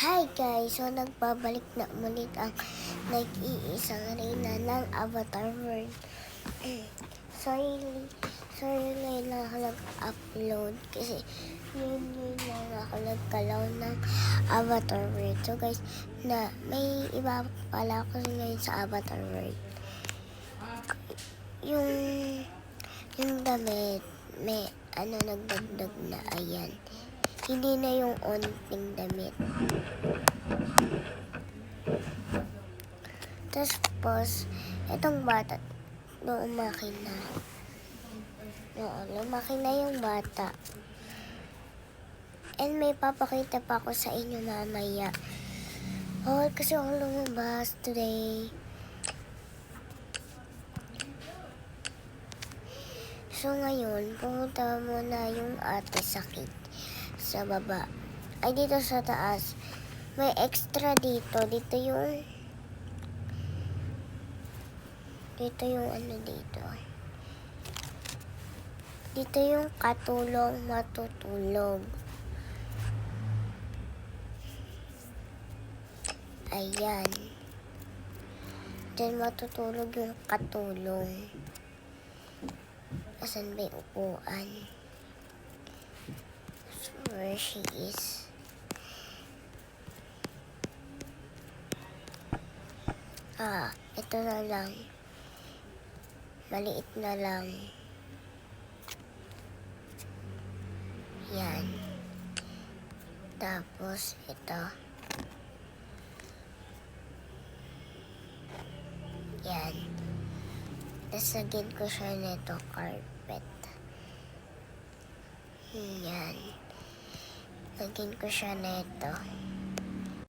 Hi guys! So nagbabalik na ulit ang nag-iisang reyna ng Avatar World. sorry ngayon lang ako nag-upload kasi yun lang ako nagkalaw ng Avatar World. So guys, may iba pala ako ngayon sa Avatar World. Yung damit, may nagdagdag na, ayan. Hindi na yung onting damit. Tapos, itong bata, lumaki na. Lumaki na yung bata. And may papakita pa ako sa inyo mamaya. Kasi ako lumabas today. So ngayon, pumunta muna yung ate sakit sa baba. Ay, dito sa taas. May extra dito. Dito yung dito. Dito yung katulong matutulog. Ayan. Diyan matutulog yung katulong. Asan ba yung upuan? Where she is. Ito na lang. Maliit na lang. Yan. Tapos, ito. Yan. Tapos, lagyan ko siya nito carpet. Yan. Lagyan ko siya nito.